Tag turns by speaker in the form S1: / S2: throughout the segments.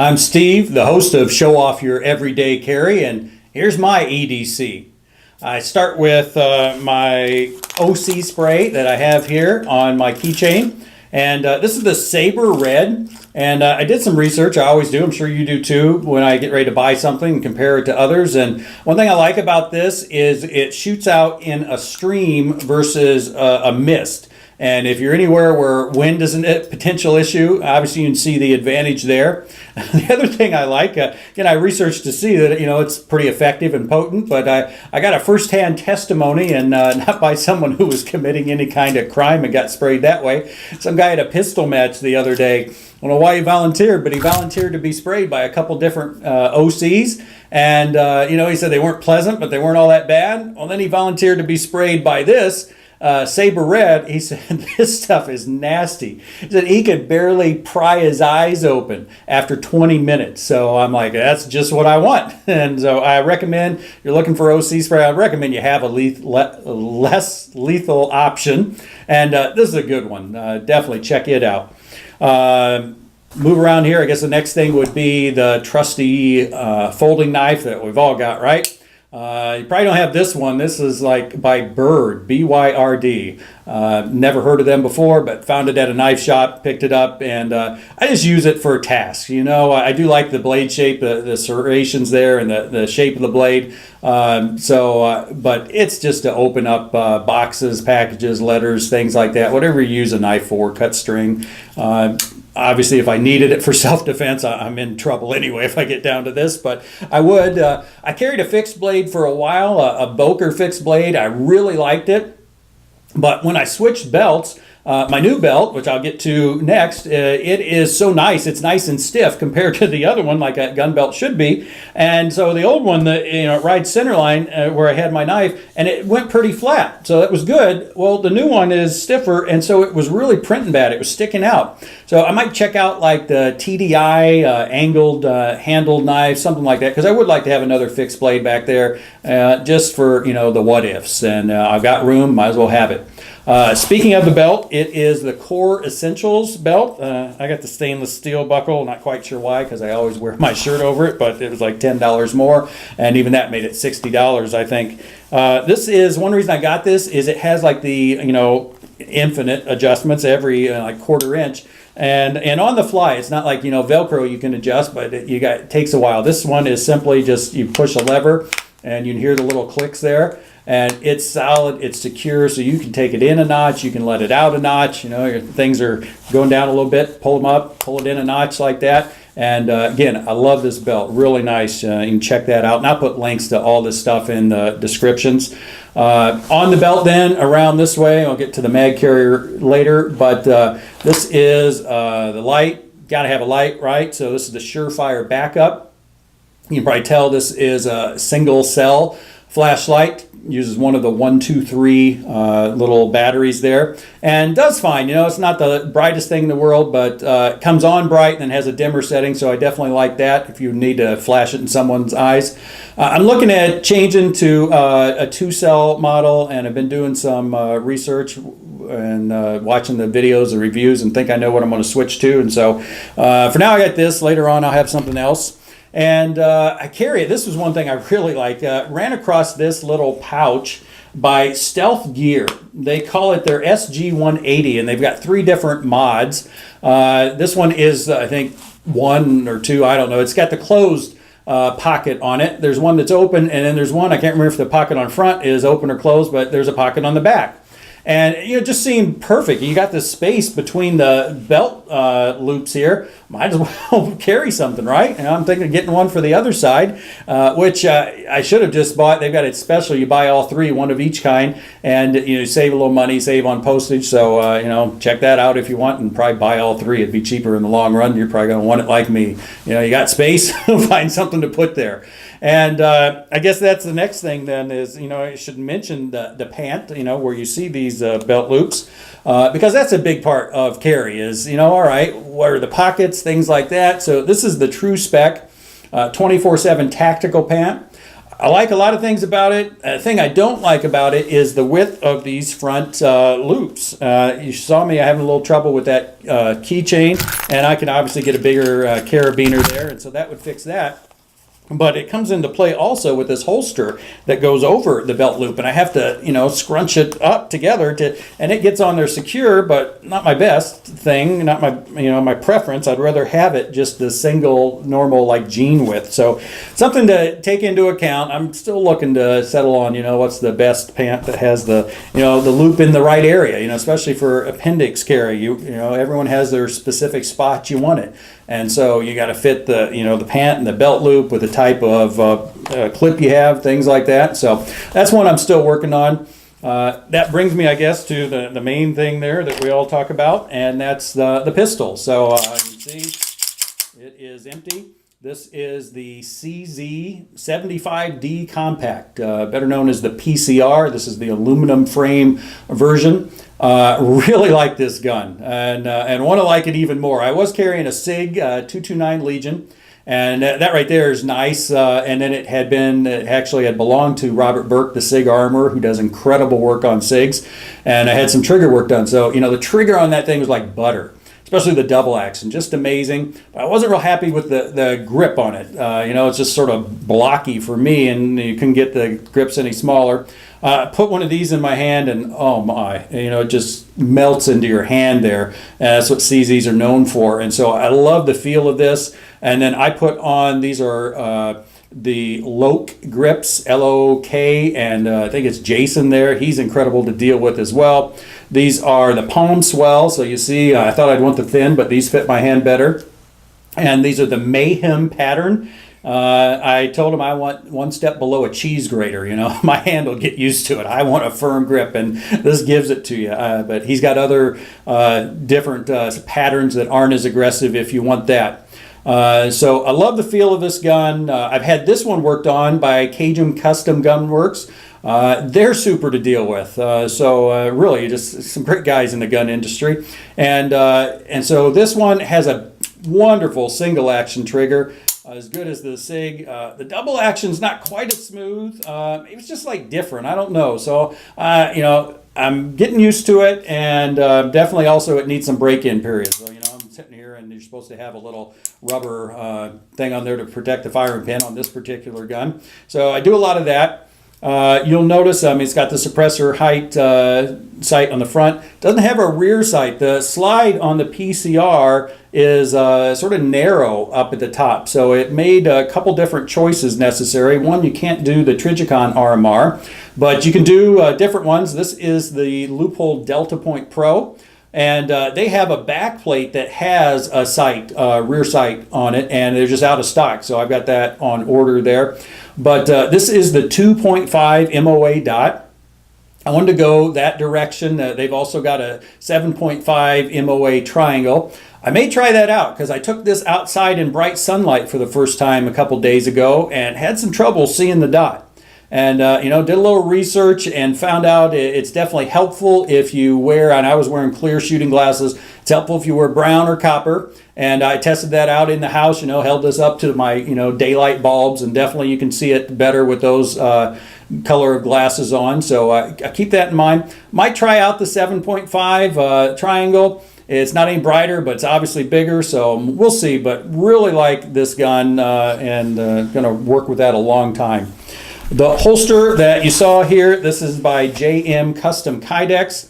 S1: I'm Steve, the host of Show Off Your Everyday Carry, and here's my EDC. I start with my OC spray that I have here on my keychain, and this is the Sabre Red, and I did some research. I always do. I'm sure you do too when I get ready to buy something and compare it to others. And one thing I like about this is it shoots out in a stream versus a mist. And if you're anywhere where wind is a potential issue, obviously you can see the advantage there. The other thing I like, again, I researched to see that it's pretty effective and potent, but I got a first-hand testimony, and not by someone who was committing any kind of crime and got sprayed that way. Some guy at a pistol match the other day. I don't know why he volunteered, but he volunteered to be sprayed by a couple different OCs. And, he said they weren't pleasant, but they weren't all that bad. Well, then he volunteered to be sprayed by this. Sabre Red. He said this stuff is nasty. He said he could barely pry his eyes open after 20 minutes. So I'm like, that's just what I want. And so I recommend, if you're looking for OC spray, I recommend you have a less lethal option. And this is a good one. Definitely check it out. Move around here. I guess the next thing would be the trusty folding knife that we've all got, right? You probably don't have this one. This is like by Byrd, B-Y-R-D. Never heard of them before, but found it at a knife shop, picked it up, and I just use it for tasks. I do like the blade shape, the serrations there, and the shape of the blade. But it's just to open up boxes, packages, letters, things like that. Whatever you use a knife for, cut string. Obviously, if I needed it for self-defense, I'm in trouble anyway if I get down to this. But I would. I carried a fixed blade for a while, a Boker fixed blade. I really liked it. But when I switched belts, my new belt, which I'll get to next, it is so nice. It's nice and stiff compared to the other one, like a gun belt should be. And so the old one, it rides centerline where I had my knife, and it went pretty flat. So that was good. Well, the new one is stiffer, and so it was really printing bad. It was sticking out. So I might check out like the TDI angled handled knife, something like that, because I would like to have another fixed blade back there just for the what ifs. And I've got room, might as well have it. Speaking of the belt, it is the Core Essentials belt. I got the stainless steel buckle, not quite sure why, because I always wear my shirt over it, but it was like $10 more, and even that made it $60, I think. This is, one reason I got this is it has like the, infinite adjustments every like quarter inch. And on the fly, it's not like, Velcro you can adjust, but it takes a while. This one is simply just, you push a lever, and you can hear the little clicks there. And it's solid, it's secure, so you can take it in a notch, you can let it out a notch. Your things are going down a little bit, pull them up, pull it in a notch like that. And again, I love this belt, really nice. You can check that out. And I'll put links to all this stuff in the descriptions. On the belt then, around this way, I'll get to the mag carrier later, but this is the light. Got to have a light, right? So this is the Surefire Backup. You can probably tell this is a single cell flashlight. Uses one of the 1, 2, 3 little batteries there, and does fine. It's not the brightest thing in the world, but comes on bright and then has a dimmer setting, so I definitely like that if you need to flash it in someone's eyes. I'm looking at changing to a 2-cell model, and I've been doing some research and watching the videos, the reviews, and think I know what I'm going to switch to. And so for now I got this. Later on I'll have something else. And I carry it. This was one thing I really like. Ran across this little pouch by Stealth Gear. They call it their SG-180, and they've got 3 different mods. This one is, I think, 1 or 2. I don't know. It's got the closed pocket on it. There's one that's open, and then there's one, I can't remember if the pocket on front is open or closed, but there's a pocket on the back. And it just seemed perfect. You got this space between the belt loops here. Might as well carry something, right? And I'm thinking of getting one for the other side, which I should have just bought. They've got it special. You buy all 3, one of each kind, and save a little money, save on postage. So check that out if you want, and probably buy all 3. It'd be cheaper in the long run. You're probably going to want it like me. You got space, find something to put there. And I guess that's the next thing then is, I should mention the Pant, where you see these belt loops, because that's a big part of carry is, all right, what are the pockets, things like that. So this is the Tru-Spec 24/7 tactical pant. I like a lot of things about it. The thing I don't like about it is the width of these front loops. You saw me, I having a little trouble with that keychain, and I can obviously get a bigger carabiner there, and so that would fix that. But it comes into play also with this holster that goes over the belt loop, and I have to, you know, scrunch it up together and it gets on there secure, but not my best thing, not my, you know, my preference. I'd rather have it just the single normal like jean width. So something to take into account. I'm still looking to settle on, you know, what's the best pant that has the, you know, the loop in the right area, you know, especially for appendix carry. You know, everyone has their specific spot you want it. And so you got to fit the, you know, the pant and the belt loop with the type of clip you have, things like that. So that's one I'm still working on. That brings me, I guess, to the main thing there that we all talk about, and that's the pistol. So you can see it is empty. This is the CZ 75D Compact, better known as the PCR. This is the aluminum frame version. Really like this gun and want to like it even more. I was carrying a SIG 229 Legion, and that right there is nice. And then it actually had belonged to Robert Burke, the SIG armorer, who does incredible work on SIGs. And I had some trigger work done. So, you know, the trigger on that thing was like butter, especially the double action, just amazing. But I wasn't real happy with the grip on it. You know, it's just sort of blocky for me, and you couldn't get the grips any smaller. Put one of these in my hand, and oh my, you know, it just melts into your hand there. That's what CZs are known for. And so I love the feel of this. And then I put on, these are the LOK Grips, LOK, and I think it's Jason there. He's incredible to deal with as well. These are the palm swell. So you see, I thought I'd want the thin, but these fit my hand better. And these are the Mayhem pattern. I told him I want one step below a cheese grater. You know, my hand will get used to it. I want a firm grip, and this gives it to you. But he's got other different patterns that aren't as aggressive if you want that. So I love the feel of this gun. I've had this one worked on by Custom Gun Works. They're super to deal with. So really just some great guys in the gun industry. And so this one has a wonderful single action trigger. As good as the SIG. The double action's not quite as smooth. It was just like different. I don't know. So, you know, I'm getting used to it, and definitely also it needs some break-in periods. So, you know, I'm sitting here, and you're supposed to have a little rubber thing on there to protect the firing pin on this particular gun. So I do a lot of that. You'll notice it's got the suppressor height sight on the front. Doesn't have a rear sight. The slide on the PCR is sort of narrow up at the top. So it made a couple different choices necessary. One, you can't do the Trijicon RMR, but you can do different ones. This is the Leupold Deltapoint Pro. And they have a back plate that has a sight, rear sight on it, and they're just out of stock. So I've got that on order there. But this is the 2.5 MOA dot. I wanted to go that direction. They've also got a 7.5 MOA triangle. I may try that out because I took this outside in bright sunlight for the first time a couple days ago and had some trouble seeing the dot. And, you know, did a little research and found out it's definitely helpful if you wear, and I was wearing clear shooting glasses, it's helpful if you wear brown or copper. And I tested that out in the house, you know, held this up to my, you know, daylight bulbs, and definitely you can see it better with those color of glasses on. So I keep that in mind. Might try out the 7.5 triangle. It's not any brighter, but it's obviously bigger, so we'll see. But really like this gun and going to work with that a long time. The holster that you saw here, this is by JM Custom Kydex.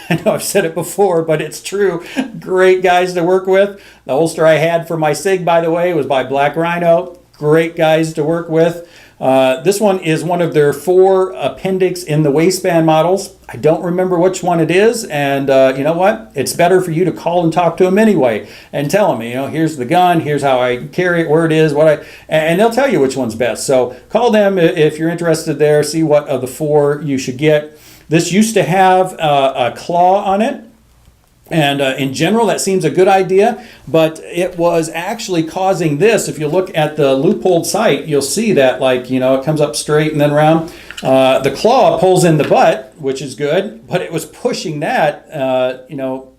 S1: I know I've said it before, but it's true. Great guys to work with. The holster I had for my SIG, by the way, was by Black Rhino. Great guys to work with. This one is one of their 4 appendix in the waistband models. I don't remember which one it is, and you know what? It's better for you to call and talk to them anyway and tell them, you know, here's the gun, here's how I carry it, where it is, and they'll tell you which one's best. So call them if you're interested there, see what of the 4 you should get. This used to have a claw on it. And in general, that seems a good idea, but it was actually causing this. If you look at the Leupold sight, you'll see that, like, you know, it comes up straight and then round. The claw pulls in the butt, which is good, but it was pushing that, you know,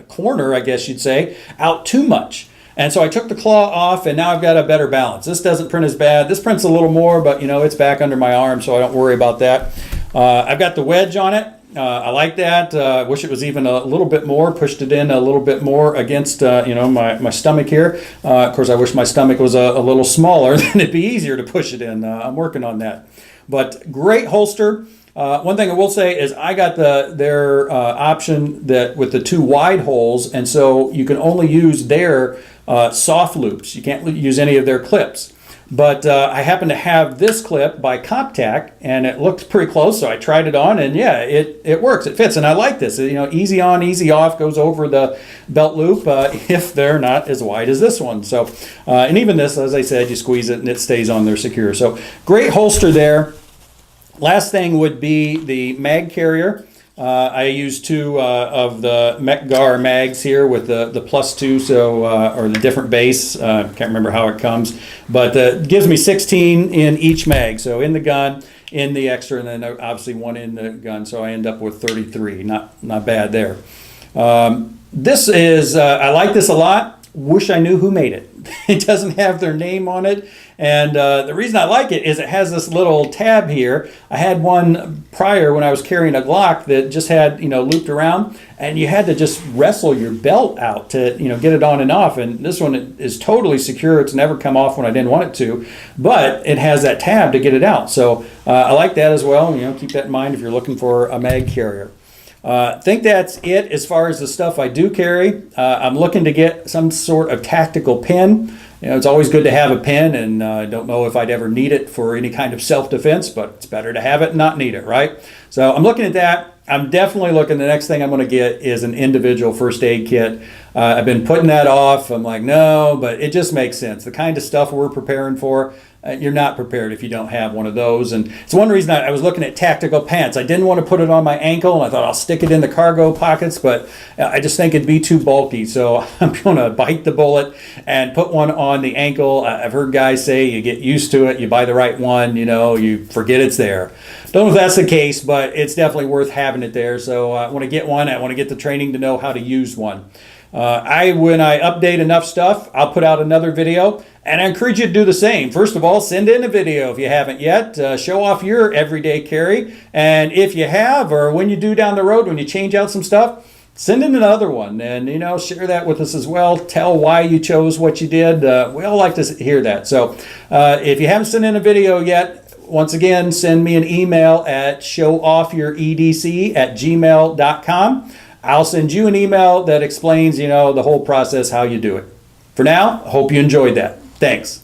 S1: corner, I guess you'd say, out too much. And so I took the claw off, and now I've got a better balance. This doesn't print as bad. This prints a little more, but it's back under my arm, so I don't worry about that. I've got the wedge on it. I like that. I wish it was even a little bit more, pushed it in a little bit more against my stomach here. Of course, I wish my stomach was a little smaller, then it'd be easier to push it in. I'm working on that. But great holster. One thing I will say is I got their option that with the 2 wide holes, and so you can only use their soft loops. You can't use any of their clips. But I happen to have this clip by Comptac, and it looked pretty close, so I tried it on, and yeah, it works, it fits, and I like this. Easy on, easy off, goes over the belt loop if they're not as wide as this one. So, and even this, as I said, you squeeze it and it stays on there secure. So great holster there. Last thing would be the mag carrier. I use 2 of the Mech-Gar mags here with the +2, so or the different base. Can't remember how it comes, but it gives me 16 in each mag. So in the gun, in the extra, and then obviously 1 in the gun. So I end up with 33. Not bad there. This is I like this a lot. Wish I knew who made it. It doesn't have their name on it, and the reason I like it is it has this little tab here. I had one prior when I was carrying a Glock that just had looped around, and you had to just wrestle your belt out to get it on and off. And this one is totally secure. It's never come off when I didn't want it to, but it has that tab to get it out. So I like that as well. Keep that in mind if you're looking for a mag carrier. I think that's it as far as the stuff I do carry. I'm looking to get some sort of tactical pin. It's always good to have a pin, and I don't know if I'd ever need it for any kind of self-defense, but it's better to have it and not need it, right? So I'm looking at that. I'm definitely looking, the next thing I'm going to get is an individual first aid kit. I've been putting that off. I'm like, no, but it just makes sense. The kind of stuff we're preparing for, you're not prepared if you don't have one of those. And it's one reason I was looking at tactical pants. I didn't want to put it on my ankle, and I thought I'll stick it in the cargo pockets, but I just think it'd be too bulky. So I'm going to bite the bullet and put one on the ankle. I've heard guys say you get used to it, you buy the right one, you forget it's there. Don't know if that's the case, but it's definitely worth having it there. So I want to get one. I want to get the training to know how to use one. When I update enough stuff, I'll put out another video, and I encourage you to do the same. First of all, send in a video if you haven't yet. Show off your everyday carry, and if you have, or when you do down the road, when you change out some stuff, send in another one, and share that with us as well. Tell why you chose what you did. We all like to hear that. So if you haven't sent in a video yet, once again, send me an email at showoffyouredc@gmail.com. I'll send you an email that explains, the whole process, how you do it. For now, I hope you enjoyed that. Thanks.